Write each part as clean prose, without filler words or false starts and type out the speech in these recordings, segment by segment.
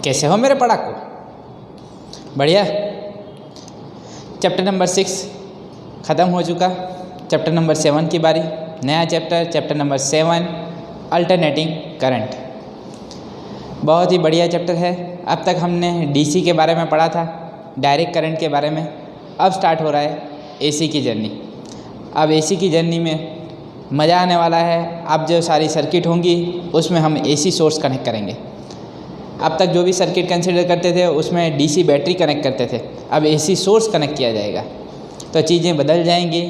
कैसे हो मेरे पढ़ाकू? बढ़िया। चैप्टर नंबर 6 ख़त्म हो चुका। चैप्टर नंबर 7 की बारी। नया चैप्टर नंबर 7 अल्टरनेटिंग करंट। बहुत ही बढ़िया चैप्टर है। अब तक हमने डीसी के बारे में पढ़ा था, डायरेक्ट करंट के बारे में। अब स्टार्ट हो रहा है एसी की जर्नी। अब एसी की जर्नी में मज़ा आने वाला है। अब जो सारी सर्किट होंगी उसमें हम एसी सोर्स कनेक्ट करेंगे। अब तक जो भी सर्किट कंसिडर करते थे उसमें डीसी बैटरी कनेक्ट करते थे, अब एसी सोर्स कनेक्ट किया जाएगा तो चीज़ें बदल जाएंगी।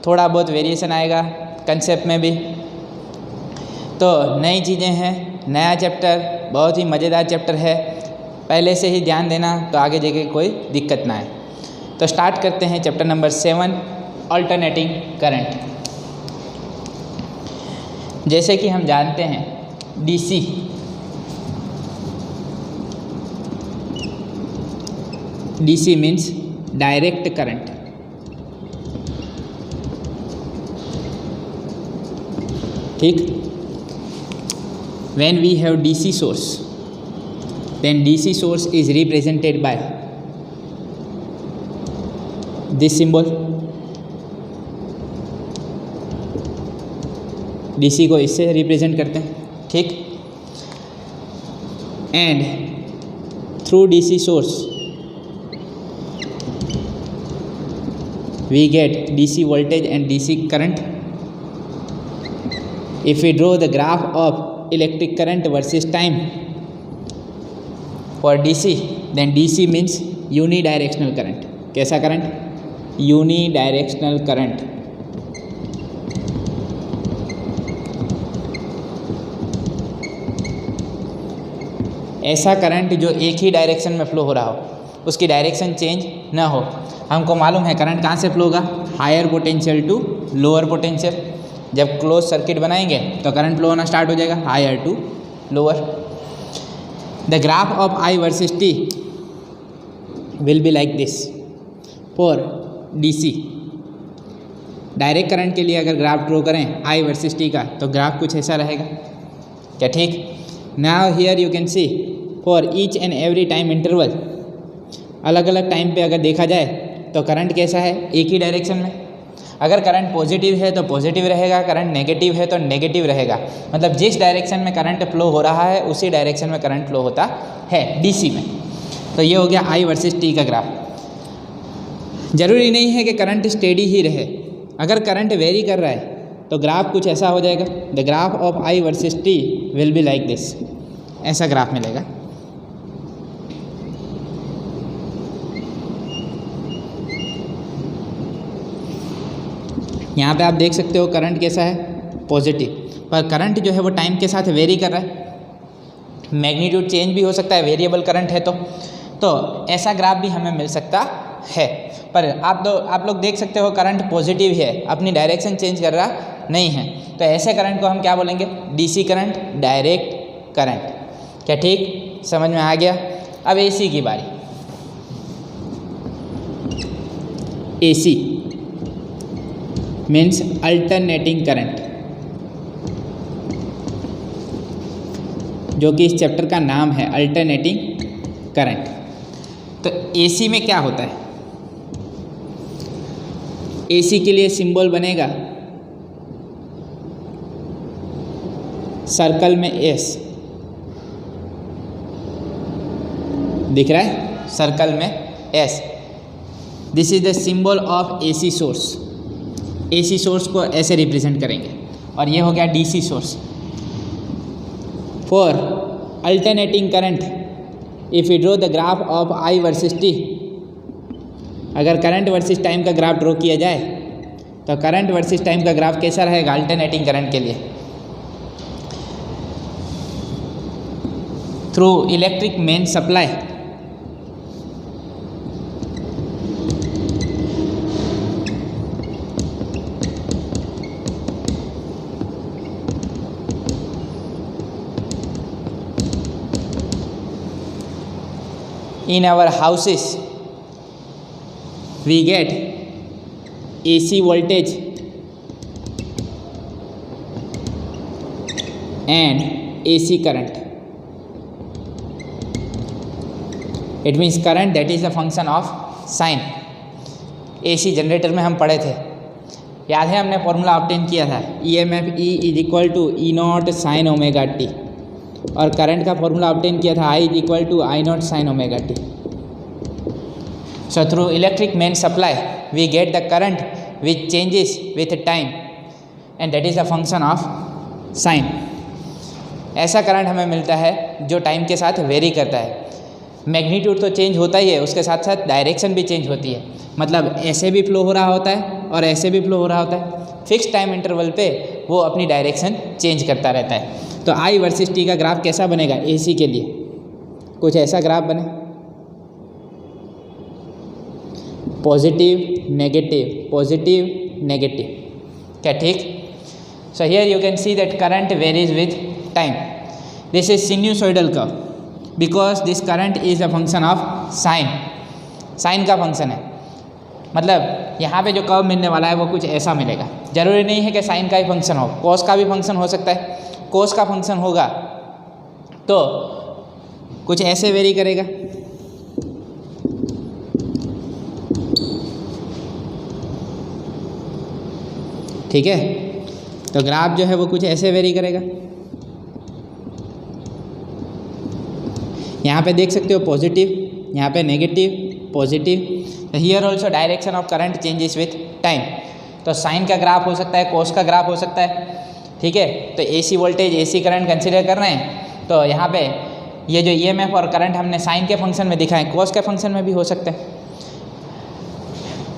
थोड़ा बहुत वेरिएशन आएगा कंसेप्ट में भी। तो नई चीज़ें हैं, नया चैप्टर, बहुत ही मज़ेदार चैप्टर है। पहले से ही ध्यान देना तो आगे जाके कोई दिक्कत ना आए। तो स्टार्ट करते हैं चैप्टर नंबर 7 अल्टरनेटिंग करंट। जैसे कि हम जानते हैं डीसी मीन्स डायरेक्ट करंट। ठीक। when we have DC source, then DC source is represented by this symbol। DC को इससे रिप्रेजेंट करते हैं। ठीक। And through DC source we get DC voltage and DC current। If we draw the graph of electric current versus time for DC, then DC means unidirectional current। कैसा current? Unidirectional current. ऐसा current जो एक ही direction में flow हो रहा हो, उसकी direction change ना हो। हमको मालूम है करंट कहाँ से फ्लो होगा, higher potential to lower potential. जब क्लोज सर्किट बनाएंगे तो करंट फ्लो होना स्टार्ट हो जाएगा higher to lower. The graph of I versus T will be like this for DC. Direct current के लिए अगर ग्राफ ड्रॉ करें आई वर्सेस टी का तो ग्राफ कुछ ऐसा रहेगा क्या? ठीक। Now here you can C for each and every time interval, अलग अलग टाइम पे अगर देखा जाए तो करंट कैसा है, एक ही डायरेक्शन में। अगर करंट पॉजिटिव है तो पॉजिटिव रहेगा, करंट नेगेटिव है तो नेगेटिव रहेगा। मतलब जिस डायरेक्शन में करंट फ्लो हो रहा है उसी डायरेक्शन में करंट फ्लो होता है डीसी में। तो ये हो गया आई वर्सेस टी का ग्राफ। ज़रूरी नहीं है कि करंट स्टेडी ही रहे, अगर करंट वेरी कर रहा है तो ग्राफ कुछ ऐसा हो जाएगा। The graph of I versus T will be like this. ऐसा ग्राफ मिलेगा। यहाँ पे आप देख सकते हो करंट कैसा है, पॉजिटिव। पर करंट जो है वो टाइम के साथ वेरी कर रहा है, मैग्नीट्यूड चेंज भी हो सकता है, वेरिएबल करंट है तो ऐसा ग्राफ भी हमें मिल सकता है। पर आप लोग देख सकते हो करंट पॉजिटिव है, अपनी डायरेक्शन चेंज कर रहा नहीं है। तो ऐसे करंट को हम क्या बोलेंगे? DC current, direct current. क्या ठीक समझ में आ गया? अब एसी की बारी। एसी मीन्स अल्टरनेटिंग करंट, जो कि इस चैप्टर का नाम है अल्टरनेटिंग करंट। तो एसी में क्या होता है? एसी के लिए सिंबल बनेगा सर्कल में एस, दिख रहा है सर्कल में S. This is the symbol of AC source. AC source को ऐसे रिप्रेजेंट करेंगे। और ये हो गया DC source. For alternating current if you draw the graph of I versus T, अगर करंट वर्सेस टाइम का ग्राफ ड्रॉ किया जाए तो करंट वर्सेस टाइम का ग्राफ कैसा रहेगा अल्टरनेटिंग करंट के लिए? Through electric main supply in our houses we get AC voltage and AC current। It means current that is the function of sign. AC generator में हम पढ़े थे, याद है, हमने फॉर्मूला ऑब्टेन किया था EMF E is equal to E not sine omega T, और करंट का फॉर्मूला ऑब्टेन किया था I is equal to I not sine omega T. So through electric main supply we get the current which changes with time and that is the function of sine. ऐसा current हमें मिलता है जो time के साथ very करता है। Magnitude तो चेंज होता ही है, उसके साथ साथ डायरेक्शन भी चेंज होती है, मतलब ऐसे भी फ्लो हो रहा होता है और ऐसे भी फ्लो हो रहा होता है। फिक्स टाइम इंटरवल पे वो अपनी डायरेक्शन चेंज करता रहता है। तो I वर्सेस T का ग्राफ कैसा बनेगा AC के लिए? कुछ ऐसा ग्राफ बने, पॉजिटिव नेगेटिव पॉजिटिव नेगेटिव, क्या ठीक? So here you can see that current varies with time. This is sinusoidal curve because this current is a function of sine. Sine का फंक्शन है, मतलब यहाँ पे जो कर्व मिलने वाला है वो कुछ ऐसा मिलेगा। जरूरी नहीं है कि साइन का ही फंक्शन हो, कॉस का भी फंक्शन हो सकता है। कॉस का फंक्शन होगा तो कुछ ऐसे वेरी करेगा, ठीक है? तो ग्राफ जो है वो कुछ ऐसे वेरी करेगा। यहाँ पे देख सकते हो पॉजिटिव, यहाँ पे negative positive. Here also direction of current changes with time. तो साइन का ग्राफ हो सकता है, कोस का ग्राफ हो सकता है, ठीक है? तो AC voltage AC current consider कर रहे हैं, तो यहाँ पे ये जो EMF और करंट हमने साइन के फंक्शन में दिखाएं, कोस के फंक्शन में भी हो सकते हैं।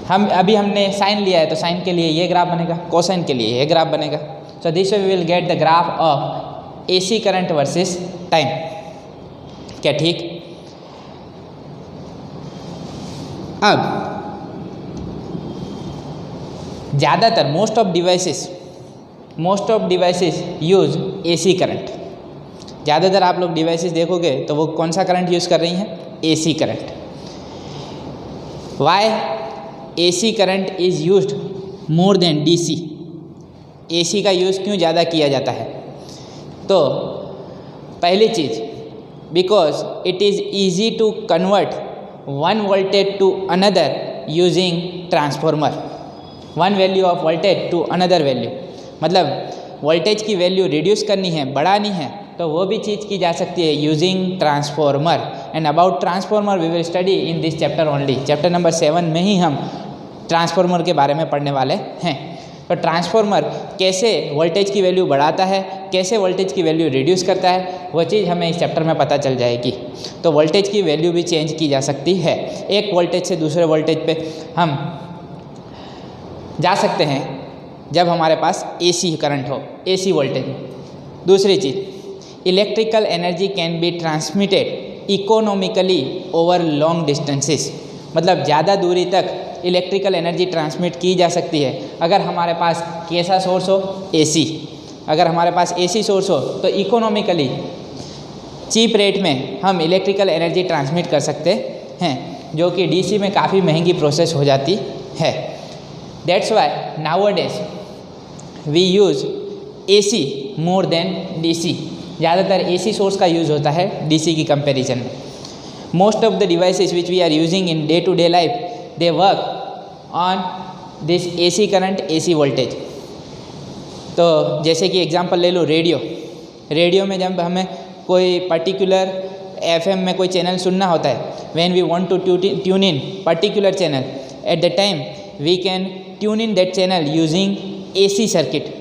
हमने साइन लिया है तो साइन के लिए ये ग्राफ बनेगा, कोसाइन के लिए ये ग्राफ बनेगा। So this way we will get the graph of AC current versus time, क्या ठीक? अब ज़्यादातर most of devices use AC current. ज़्यादातर आप लोग डिवाइसेस देखोगे तो वो कौन सा करंट यूज़ कर रही हैं? AC current. Why AC current is used more than DC? AC का यूज़ क्यों ज़्यादा किया जाता है? तो पहली चीज़, because it is easy to convert one voltage to another using transformer. One value of voltage to another value, मतलब वोल्टेज की वैल्यू रिड्यूस करनी है, बढ़ानी है, तो वो भी चीज़ की जा सकती है using transformer. And about transformer we will study in this chapter only. Chapter number 7 में ही हम ट्रांसफॉर्मर के बारे में पढ़ने वाले हैं। तो ट्रांसफॉर्मर कैसे वोल्टेज की वैल्यू बढ़ाता है, कैसे वोल्टेज की वैल्यू रिड्यूस करता है, वो चीज़ हमें इस चैप्टर में पता चल जाएगी। तो वोल्टेज की वैल्यू भी चेंज की जा सकती है। एक वोल्टेज से दूसरे वोल्टेज पे हम जा सकते हैं जब हमारे पास AC करंट हो, AC वोल्टेज। दूसरी चीज़, electrical energy can be transmitted economically over long distances, मतलब ज़्यादा दूरी तक इलेक्ट्रिकल एनर्जी ट्रांसमिट की जा सकती है अगर हमारे पास कैसा सोर्स हो? AC। अगर हमारे पास AC सोर्स हो तो इकोनॉमिकली चीप रेट में हम इलेक्ट्रिकल एनर्जी ट्रांसमिट कर सकते हैं, जो कि DC में काफ़ी महंगी प्रोसेस हो जाती है। That's why nowadays we use AC more than DC। ज़्यादातर AC सोर्स का यूज़ होता है DC की कंपैरिजन में। Most of the devices which we are using in day to day life they work on this AC current, AC voltage. तो जैसे कि example ले लो रेडियो में जब हमें कोई पर्टिकुलर FM में कोई चैनल सुनना होता है, when we want to tune in particular channel, at the time we can tune in that channel using AC circuit.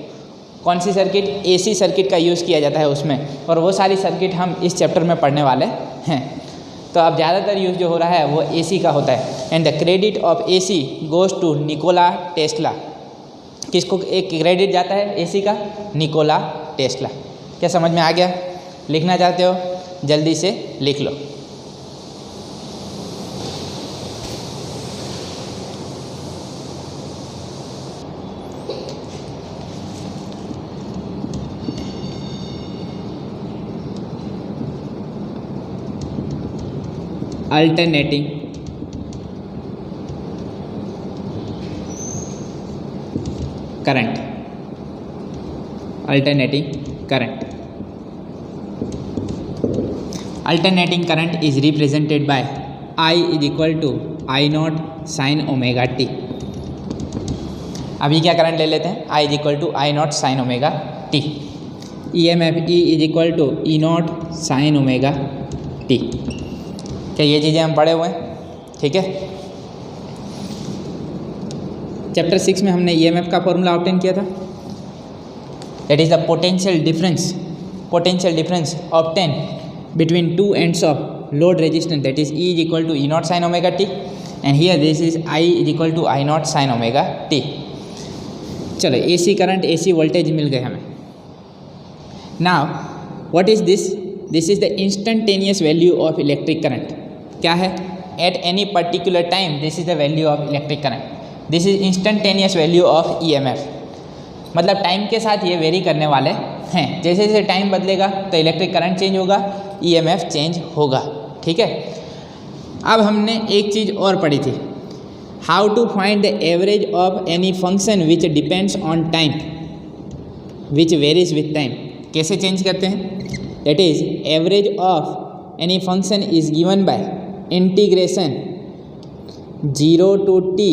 कौन सी सर्किट? AC सर्किट का यूज़ किया जाता है उसमें, और वो सारी सर्किट हम इस चैप्टर में पढ़ने वाले हैं। तो अब ज़्यादातर यूज़ जो हो रहा है वो AC का होता है। And the credit of AC goes to Nikola Tesla. किसको एक क्रेडिट जाता है AC का? Nikola Tesla. क्या समझ में आ गया? लिखना चाहते हो जल्दी से लिख लो। Alternating current, alternating current. Alternating current is represented by I is equal to I not sine omega t. अभी क्या करंट ले लेते हैं, I is equal to I not sine omega t. E M F E is equal to E not sine omega t. क्या ये चीज़ें हम पढ़े हुए हैं? ठीक है। चैप्टर 6 में हमने ई एम एफ का फॉर्मूला ऑब्टेन किया था, that is the potential difference obtain between two ends of load resistance, that is E is equal to E not sine omega T and here this is I is equal to I not sine omega T. चलो AC current, AC voltage मिल गए हमें। Now what is this? This is the instantaneous value of electric current. क्या है? At any particular time this is the value of electric current. This is instantaneous value of EMF. मतलब time के साथ ये very करने वाले हैं, जैसे जैसे टाइम बदलेगा तो इलेक्ट्रिक करंट चेंज होगा, ईएमएफ चेंज होगा। ठीक है। अब हमने एक चीज़ और पढ़ी थी, how to find the average of any function which depends on time which varies with time. कैसे चेंज करते हैं? That is average of any function is given by integration 0 to t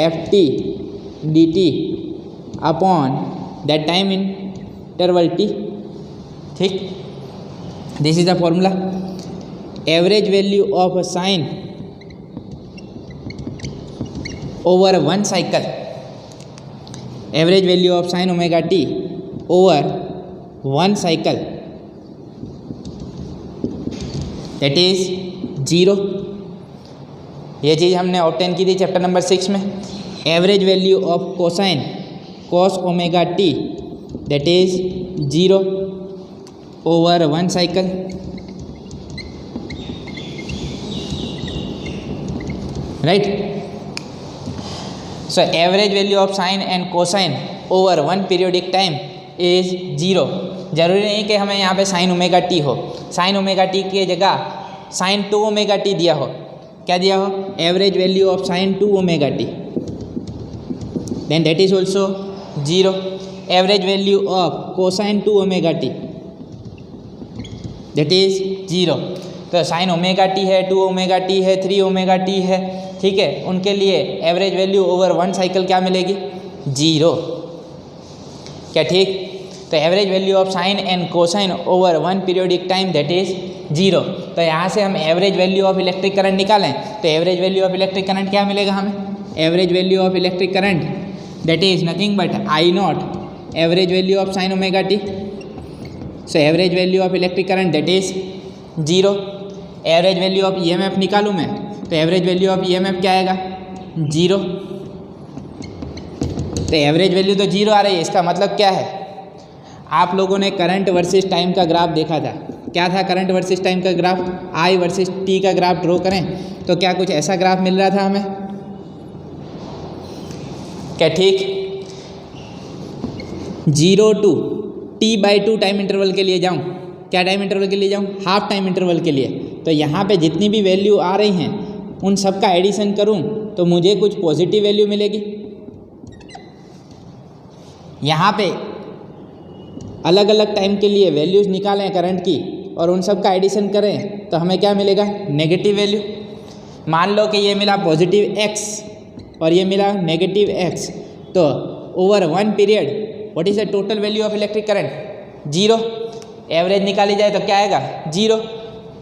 ft dt upon that time interval t। ठीक, this is the formula. Average value of sine over one cycle, average value of sine omega T over one cycle, that is 0। ये चीज़ हमने obtain की थी chapter number 6 में। Average value of cosine cos omega T, that is 0 over one cycle, right. So average value of sine and cosine over one periodic time is 0। जरूरी नहीं कि हमें यहाँ पे साइन ओमेगा टी हो, साइन ओमेगा टी की जगह sign 2 omega T दिया हो। क्या दिया हो? Average value of sine 2 omega T, then that is also 0। Average value of cosine 2 omega T, that is 0। तो साइन ओमेगा टी है, 2 ओमेगा टी है, 3 ओमेगा टी है, ठीक है। उनके लिए average value over one cycle क्या मिलेगी? 0। क्या ठीक? तो average value of sine and cosine over one periodic time, that is 0। तो यहाँ से हम average value of electric current निकालें तो average value of electric current क्या मिलेगा हमें? Average value of electric current, that is nothing but I not average value of sine omega T. So average value of electric current, that is 0। Average value of EMF निकालूँ मैं तो average value of EMF क्या आएगा? 0। तो average value तो 0 आ रही है, इसका मतलब क्या है? आप लोगों ने करंट वर्सेस टाइम का ग्राफ देखा था। क्या था करंट वर्सेस टाइम का ग्राफ? आई वर्सेस टी का ग्राफ ड्रॉ करें तो क्या कुछ ऐसा ग्राफ मिल रहा था हमें? क्या ठीक? 0 to t/2 टाइम इंटरवल के लिए जाऊं, क्या टाइम इंटरवल के लिए जाऊं? हाफ टाइम इंटरवल के लिए। तो यहाँ पे जितनी भी वैल्यू आ रही हैं उन सब का एडिशन करूं तो मुझे कुछ पॉजिटिव वैल्यू मिलेगी। यहाँ पे अलग अलग टाइम के लिए वैल्यूज़ निकालें करंट की और उन सब का एडिशन करें तो हमें क्या मिलेगा? Negative value. मान लो कि ये मिला पॉजिटिव x और ये मिला नेगेटिव x, तो over one period what is the total value of electric current? 0। Average निकाली जाए तो क्या आएगा? 0।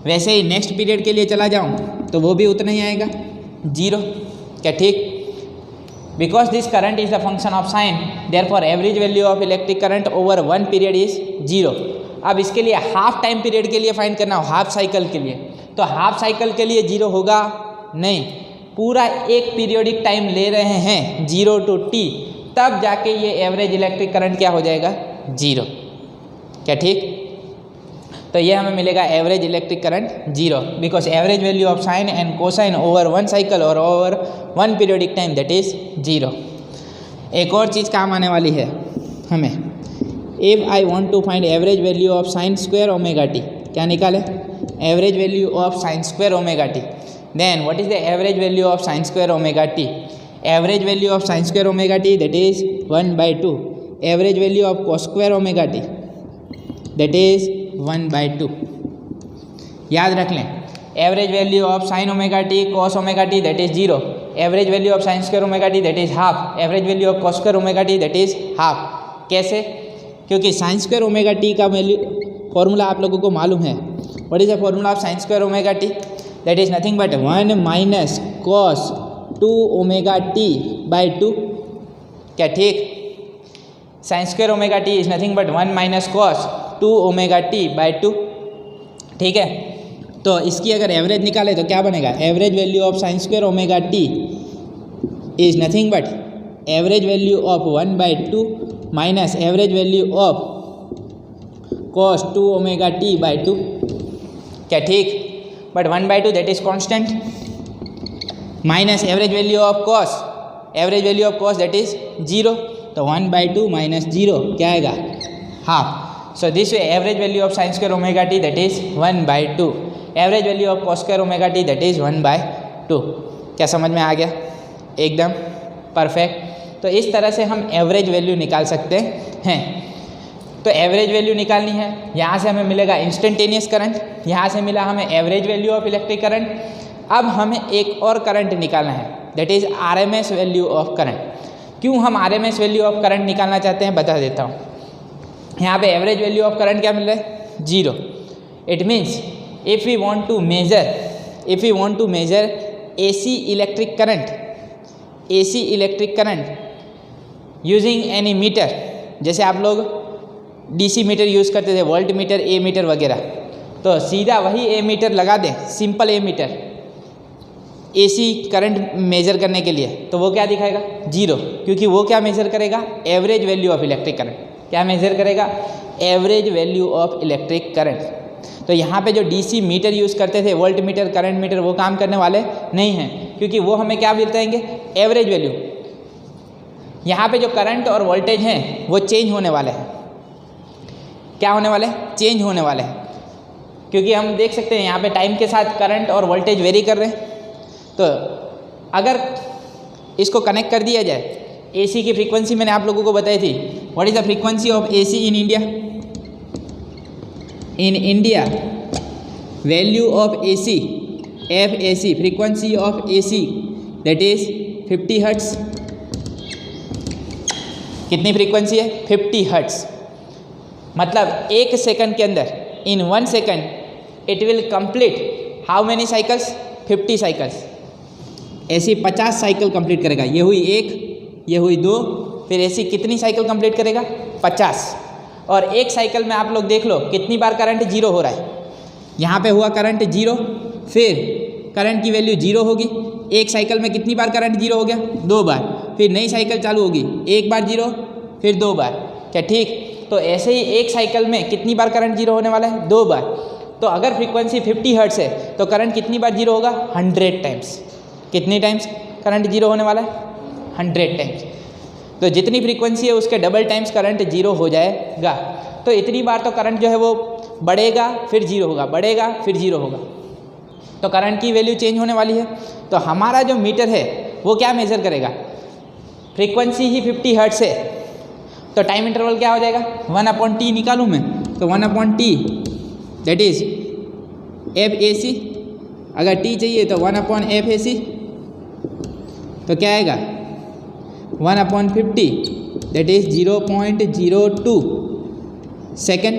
वैसे ही नेक्स्ट पीरियड के लिए चला जाऊँ तो वो भी उतना ही आएगा, 0। क्या ठीक? Because this current is the function of sign, therefore average value of electric current over one period is 0। अब इसके लिए हाफ टाइम पीरियड के लिए फाइंड करना हो, हाफ साइकिल के लिए, तो हाफ साइकिल के लिए 0 होगा नहीं, पूरा एक पीरियोडिक टाइम ले रहे हैं 0 to t, तब जाके ये एवरेज इलेक्ट्रिक करंट क्या हो जाएगा? 0। क्या ठीक? तो ये हमें मिलेगा average electric current 0, because average value of sine and cosine over one cycle और over one periodic time, that is 0। एक और चीज़ काम आने वाली है हमें, if I want to find average value of sine square omega t, क्या निकाले? Average value of sine square omega T, then what is the average value of sine square omega t? Average value of sine square omega T, that is 1/2। Average value of cos square omega T, that is 1/2। याद रख लें average value of sine omega T cos omega T that is 0, average value of sine square omega T that is half, average value of cos square omega T that is half. कैसे? क्योंकि sign square omega T का value formula आप लोगों को मालूम है। What is the formula of sine square omega T? That is nothing but 1 minus cos 2 omega T by 2। क्या ठीक? Sign square omega T is nothing but 1 minus cos 2 omega T by 2। ठीक है, तो इसकी अगर एवरेज निकाले तो क्या बनेगा? Average value of sine square omega T is nothing but average value of 1/2 minus average value of cos 2 omega T by 2। क्या ठीक? But 1/2 that is constant minus average value of cos that is 0, तो 1/2 minus 0 क्या आएगा? Half. So this way average value of sine square omega T that is 1/2, average value of cos square omega T that is 1/2। क्या समझ में आ गया? एकदम perfect. तो इस तरह से हम एवरेज वैल्यू निकाल सकते हैं। तो एवरेज वैल्यू निकालनी है, यहाँ से हमें मिलेगा इंस्टेंटेनियस करंट, यहाँ से मिला हमें average value of electric current. अब हमें एक और करंट निकालना है that is RMS value of current. क्यों हम आरएमएस वैल्यू ऑफ करंट निकालना चाहते हैं बता देता हूँ। यहाँ पे एवरेज वैल्यू ऑफ करंट क्या मिल रहा है? 0। It means if we want to measure AC electric current using any meter, जैसे आप लोग DC मीटर यूज़ करते थे, वोल्ट मीटर, ए मीटर वगैरह, तो सीधा वही ए मीटर लगा दें, सिंपल ए मीटर AC करंट मेजर करने के लिए, तो वो क्या दिखाएगा? 0, क्योंकि वो क्या मेजर करेगा? Average value of electric current. क्या मेजर करेगा? Average value of electric current. तो यहाँ पे जो DC मीटर यूज़ करते थे, वोल्ट मीटर, करंट मीटर, वो काम करने वाले नहीं हैं, क्योंकि वो हमें क्या बताएंगे? Average value. यहाँ पे जो करंट और वोल्टेज हैं वो चेंज होने वाले हैं। क्या होने वाले? चेंज होने वाले हैं, क्योंकि हम देख सकते हैं यहाँ पे टाइम के साथ करंट और वोल्टेज वेरी कर रहे हैं। तो अगर इसको कनेक्ट कर दिया जाए, AC की फ्रीक्वेंसी मैंने आप लोगों को बताई थी। What is the frequency of AC in India? In India value of AC, FAC, frequency of AC that is 50 hertz. कितनी फ्रीक्वेंसी है? 50 हर्ट्स। मतलब 1 सेकंड के अंदर, in 1 second it will complete how many cycles? 50 cycles. AC 50 cycle complete करेगा। ये हुई 1, ये हुई 2, फिर AC कितनी साइकिल कंप्लीट करेगा? 50। और एक साइकिल में आप लोग देख लो कितनी बार करंट 0 हो रहा है। यहाँ पे हुआ करंट 0, फिर करंट की वैल्यू 0 होगी। एक साइकिल में कितनी बार करंट 0 हो गया? 2 बार। फिर नई साइकिल चालू होगी, 1 बार 0, फिर 2 बार। क्या ठीक? तो ऐसे ही एक साइकिल में कितनी बार करंट 0 होने वाला है? 2 बार। तो अगर फ्रीक्वेंसी 50 हर्ट्ज है तो करंट कितनी बार 0 होगा? 100 टाइम्स। कितनी टाइम्स करंट 0 होने वाला है? 100 टाइम्स। तो जितनी फ्रीक्वेंसी है उसके डबल टाइम्स करंट 0 हो जाएगा। तो इतनी बार तो करंट जो है वो बढ़ेगा, फिर 0 होगा, बढ़ेगा, फिर 0 होगा। तो करंट की वैल्यू चेंज होने वाली है। तो हमारा जो मीटर है वो क्या मेज़र करेगा? फ्रीक्वेंसी ही 50 हर्ट्ज है, तो टाइम इंटरवल क्या हो जाएगा? 1/t निकालूँ मैं, तो 1/t दैट इज FAC। अगर t चाहिए तो 1/FAC, तो क्या आएगा? 1/50 दैट इज 0.02 सेकेंड।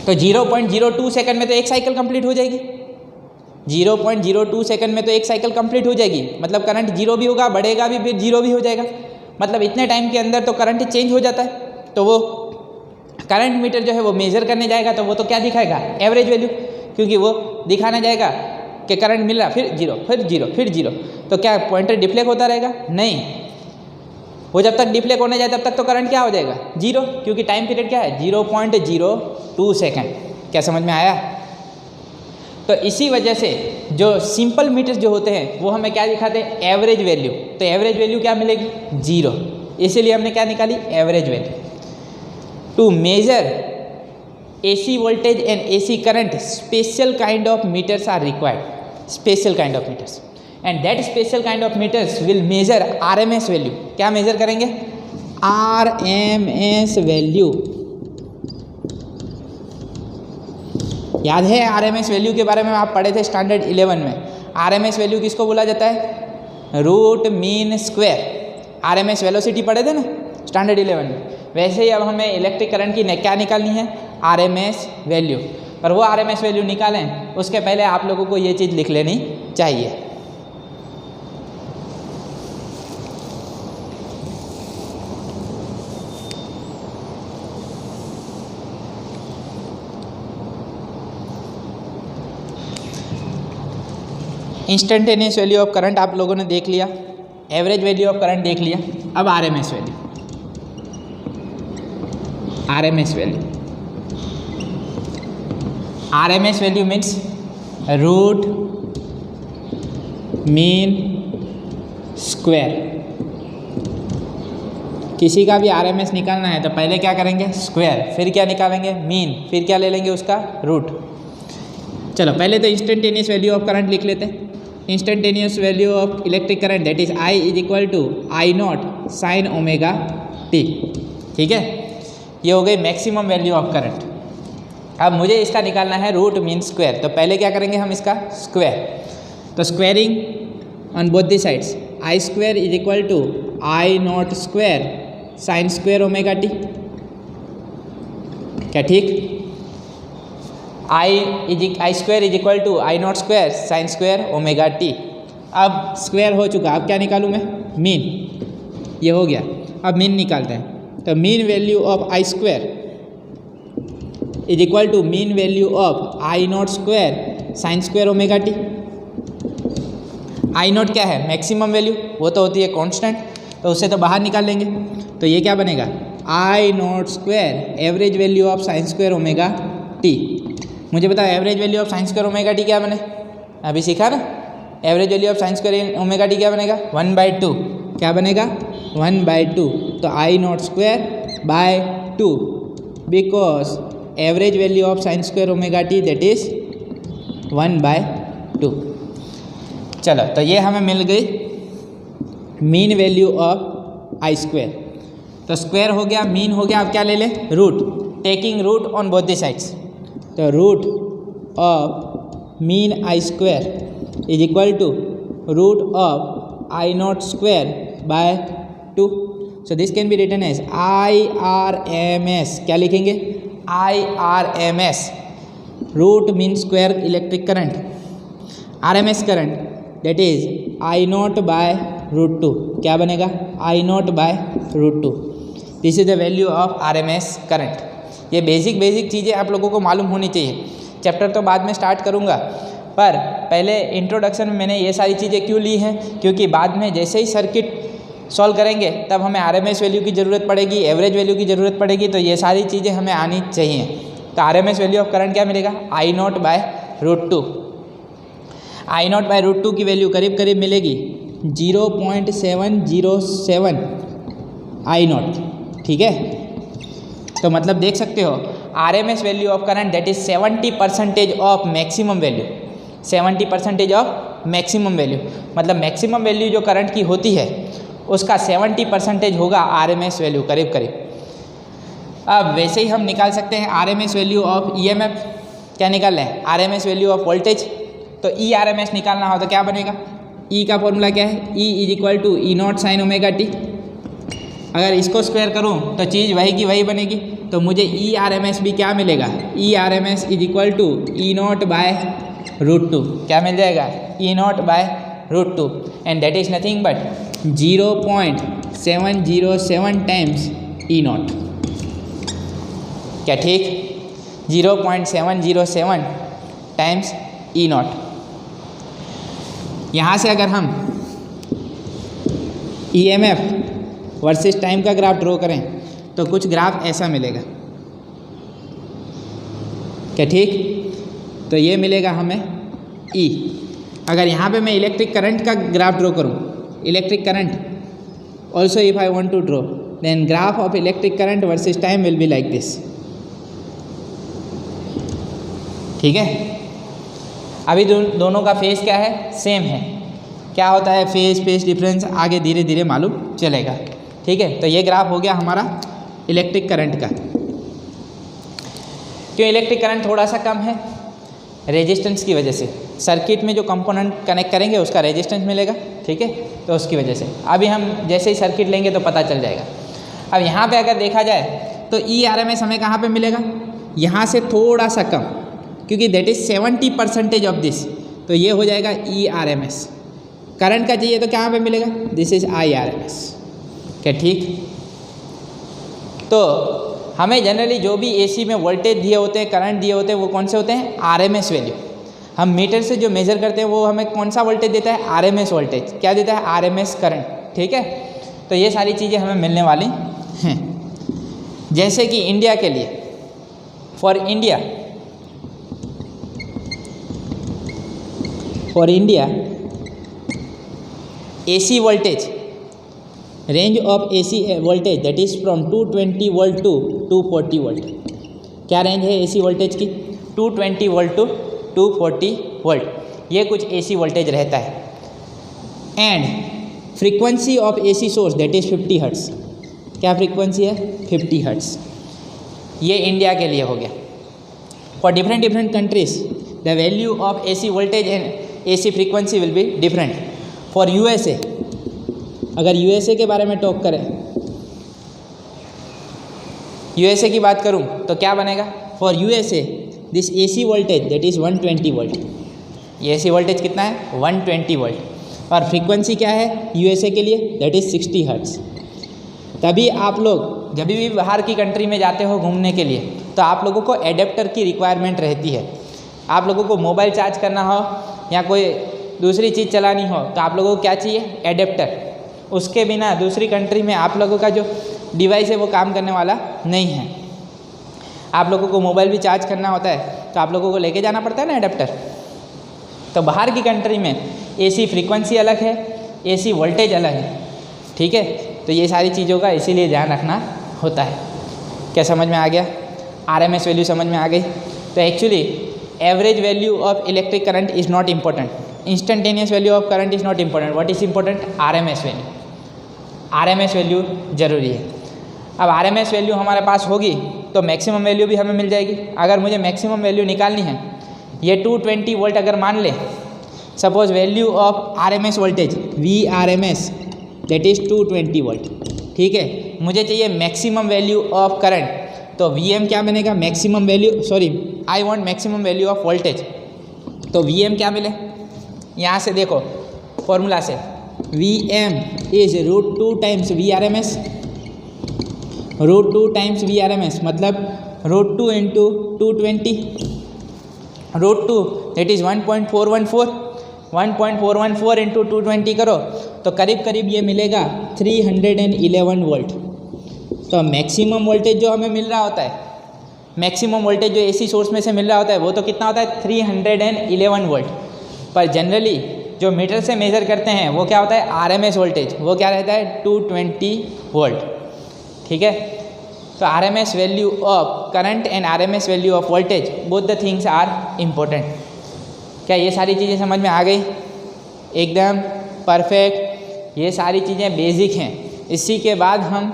तो 0.02 सेकेंड में तो एक साइकिल कंप्लीट हो जाएगी। 0.02 सेकेंड में तो एक साइकिल कंप्लीट हो जाएगी, मतलब करंट 0 भी होगा, बढ़ेगा भी, फिर 0 भी हो जाएगा। मतलब इतने टाइम के अंदर तो करंट चेंज हो जाता है। तो वो करंट मीटर जो है वो मेज़र करने जाएगा तो वो तो क्या दिखाएगा? एवरेज वैल्यू, क्योंकि वो दिखाना जाएगा कि करंट मिल रहा, फिर 0, फिर 0, फिर 0। तो क्या पॉइंटर डिफ्लेक्ट होता रहेगा? नहीं, वो जब तक डिफ्लेक्ट होने जाए तब तक तो करंट क्या हो जाएगा? 0, क्योंकि टाइम पीरियड क्या है? 0.02 सेकेंड। क्या समझ में आया? तो इसी वजह से जो सिंपल मीटर्स जो होते हैं वो हमें क्या दिखाते हैं? Average value. तो एवरेज वैल्यू क्या मिलेगी? 0। इसीलिए हमने क्या निकाली? Average value. To measure AC voltage and AC current, special kind of meters are required. Special kind of meters. And that special kind of meters will measure RMS value. क्या major करेंगे? RMS value. याद है RMS value के बारे में आप पढ़े थे स्टैंडर्ड 11 में। आरएमएस वैल्यू किसको बोला जाता है? Root mean square. RMS velocity पढ़े थे ना स्टैंडर्ड 11 में। वैसे ही अब हमें इलेक्ट्रिक करंट की क्या निकालनी है? RMS value. पर वो आरएमएस वैल्यू निकालें उसके पहले आप लोगों को ये चीज़ लिख लेनी चाहिए। इंस्टेंटेनियस वैल्यू ऑफ करंट आप लोगों ने देख लिया, एवरेज वैल्यू ऑफ करंट देख लिया। अब RMS value. RMS value, RMS value means root mean square. किसी का भी आरएमएस निकालना है तो पहले क्या करेंगे? स्क्वायर, फिर क्या निकालेंगे? मीन, फिर क्या ले लेंगे? उसका रूट। चलो पहले तो इंस्टेंटेनियस वैल्यू ऑफ करंट लिख लेते हैं। Instantaneous value of electric current that is I is equal to I not sine omega T. ठीक है, ये हो गई मैक्सिमम वैल्यू ऑफ करंट। अब मुझे इसका निकालना है रूट मीन स्क्वायर, तो पहले क्या करेंगे हम? इसका स्क्वायर। तो squaring on both the sides, I square is equal to I not square sine square omega t. क्या ठीक? I square is equal to I not square sine square omega t. अब स्क्वायर हो चुका, अब क्या निकालूँ मैं? मीन। ये हो गया, अब मीन निकालते हैं। तो mean value of I square is equal to mean value of I not square sine square omega T. I not क्या है? मैक्सिमम वैल्यू, वो तो होती है कांस्टेंट, तो उससे तो बाहर निकाल लेंगे। तो ये क्या बनेगा? I not square average value of sine square omega t. मुझे बताओ average value of sine square omega t क्या बने? अभी सीखा ना, average value of sine square omega t क्या बनेगा? 1/2। क्या बनेगा? 1/2। तो I not square by 2 because average value of sine square omega T that is 1/2। चलो तो ये हमें मिल गई mean value of I square. तो स्क्वायर हो गया, मीन हो गया, अब क्या ले लें? Root. Taking root on both the sides, तो root of mean I square is equal to root of I not square by 2। So this can be written as IRMS। क्या लिखेंगे? IRMS, root mean square electric current, RMS current that is I naught by root 2। क्या बनेगा? I naught by root 2। This is the value of RMS current. ये basic चीज़ें आप लोगों को मालूम होनी चाहिए। चैप्टर तो बाद में स्टार्ट करूँगा, पर पहले इंट्रोडक्शन में मैंने ये सारी चीज़ें क्यों ली हैं? क्योंकि बाद में जैसे ही सर्किट सॉल्व करेंगे तब हमें RMS वैल्यू की ज़रूरत पड़ेगी, एवरेज वैल्यू की ज़रूरत पड़ेगी, तो ये सारी चीज़ें हमें आनी चाहिए। तो RMS वैल्यू ऑफ करंट क्या मिलेगा? I naught by root 2। I naught by root 2 की वैल्यू करीब करीब मिलेगी 0.707 आई नॉट। ठीक है, तो मतलब देख सकते हो RMS value of current that is 70% of maximum value. 70% of maximum value मतलब मैक्सिमम वैल्यू जो करंट की होती है उसका 70% होगा RMS वैल्यू करीब करीब। अब वैसे ही हम निकाल सकते हैं RMS वैल्यू ऑफ EMF। क्या निकाल लें? RMS value of voltage. तो ERMS निकालना हो तो क्या बनेगा? E का फॉर्मूला क्या है? E is equal to E not sine omega T. अगर इसको स्क्वायर करूं तो चीज़ वही की वही बनेगी, तो मुझे ERMS भी क्या मिलेगा? ERMS is equal to E naught by root 2। क्या मिल जाएगा? E naught by root 2 and that is nothing but 0.707 times E naught. क्या ठीक? 0.707 टाइम्स ई नॉट। यहाँ से अगर हम EMF वर्सेस टाइम का ग्राफ ड्रॉ करें तो कुछ ग्राफ ऐसा मिलेगा। क्या ठीक? तो ये मिलेगा हमें E। अगर यहाँ पे मैं इलेक्ट्रिक करंट का ग्राफ ड्रॉ करूँ, electric current also if I want to draw then graph of electric current versus time will be like this. ठीक है, अभी दोनों का फेज क्या है? सेम है। क्या होता है फेज डिफरेंस आगे धीरे धीरे मालूम चलेगा। ठीक है, तो ये ग्राफ हो गया हमारा इलेक्ट्रिक करंट का। क्यों इलेक्ट्रिक करंट थोड़ा सा कम है? रेजिस्टेंस की वजह से, सर्किट में जो कंपोनेंट कनेक्ट करेंगे उसका रेजिस्टेंस मिलेगा, ठीक है, तो उसकी वजह से। अभी हम जैसे ही सर्किट लेंगे तो पता चल जाएगा। अब यहाँ पे अगर देखा जाए तो ERMS हमें कहाँ पे मिलेगा, यहाँ से थोड़ा सा कम, क्योंकि दैट इज़ 70% ऑफ दिस, तो ये हो जाएगा ERMS। करंट का चाहिए तो कहाँ पे मिलेगा, दिस इज IRMS। क्या ठीक। तो हमें जनरली जो भी AC में वोल्टेज दिए होते हैं, करंट दिए होते हैं, वो कौन से होते हैं, RMS वैल्यू। हम मीटर से जो मेज़र करते हैं वो हमें कौन सा वोल्टेज देता है, RMS वोल्टेज। क्या देता है, RMS करंट, ठीक है। तो ये सारी चीज़ें हमें मिलने वाली हैं। जैसे कि इंडिया के लिए, for India AC voltage, range of AC voltage that is from 220 volt to 240 volt. क्या रेंज है AC वोल्टेज की, 220 वोल्ट टू 240 वोल्ट, ये कुछ AC वोल्टेज रहता है। And frequency of AC source that is 50 hertz. क्या फ्रीक्वेंसी है, 50 hertz. ये इंडिया के लिए हो गया। For different countries the value of AC voltage and AC frequency will be different. For USA, अगर USA के बारे में टॉक करें, USA की बात करूं तो क्या बनेगा, for USA this AC voltage that is 120 volt. ये AC वोल्टेज कितना है, 120 वोल्ट। और फ्रीक्वेंसी क्या है USA के लिए, दैट इज़ 60 हर्ट्स। तभी आप लोग जब भी बाहर की कंट्री में जाते हो घूमने के लिए, तो आप लोगों को एडेप्टर की रिक्वायरमेंट रहती है। आप लोगों को मोबाइल चार्ज करना हो या कोई दूसरी चीज़ चलानी हो तो आप लोगों को क्या चाहिए, एडेप्टर। उसके बिना दूसरी कंट्री में आप लोगों का जो डिवाइस है वो काम करने वाला नहीं है। आप लोगों को मोबाइल भी चार्ज करना होता है तो आप लोगों को लेके जाना पड़ता है ना एडेप्टर। तो बाहर की कंट्री में AC फ्रीक्वेंसी अलग है, AC वोल्टेज अलग है, ठीक है। तो ये सारी चीज़ों का इसीलिए ध्यान रखना होता है। क्या समझ में आ गया, RMS वैल्यू समझ में आ गई। तो actually average value of electric current is not important, instantaneous value of current is not important, what is important, RMS value. RMS value ज़रूरी है। अब RMS वैल्यू हमारे पास होगी तो मैक्सिमम वैल्यू भी हमें मिल जाएगी। अगर मुझे मैक्सिमम वैल्यू निकालनी है, ये 220 वोल्ट अगर मान ले, suppose value of RMS voltage VRMS that is 220 volt, ठीक है। मुझे चाहिए मैक्सिमम वैल्यू ऑफ करंट, तो VM क्या बनेगा, maximum value, sorry I want maximum value of voltage. तो VM क्या मिले, यहाँ से देखो फॉर्मूला से, VM is √2 times VRMS, √2 times VRMS मतलब √2 इंटू 220, √2 दैट इज़ 1.414, 1.414 इंटू 220 करो तो करीब करीब ये मिलेगा 311 वोल्ट। तो मैक्सिमम वोल्टेज जो हमें मिल रहा होता है, मैक्सिमम वोल्टेज जो AC सोर्स में से मिल रहा होता है वो तो कितना होता है, 311 वोल्ट। पर जनरली जो मीटर से मेज़र करते हैं वो क्या होता है, RMS वोल्टेज, वो क्या रहता है 220 वोल्ट, ठीक है। तो RMS value of current and RMS value of voltage both the things are important. क्या ये सारी चीज़ें समझ में आ गई, एकदम परफेक्ट। ये सारी चीज़ें बेसिक हैं। इसी के बाद हम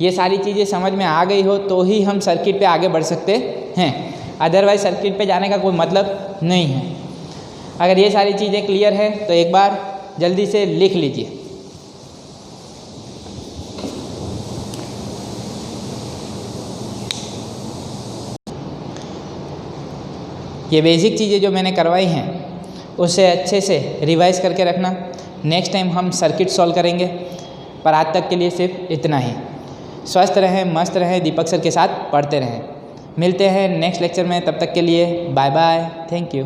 ये सारी चीज़ें समझ में आ गई हो तो ही हम सर्किट पे आगे बढ़ सकते हैं, अदरवाइज सर्किट पे जाने का कोई मतलब नहीं है। अगर ये सारी चीज़ें क्लियर है तो एक बार जल्दी से लिख लीजिए। ये बेसिक चीज़ें जो मैंने करवाई हैं उसे अच्छे से रिवाइज करके रखना। नेक्स्ट टाइम हम सर्किट सॉल्व करेंगे, पर आज तक के लिए सिर्फ इतना ही। स्वस्थ रहें, मस्त रहें, दीपक सर के साथ पढ़ते रहें। मिलते हैं नेक्स्ट लेक्चर में, तब तक के लिए बाय बाय, थैंक यू।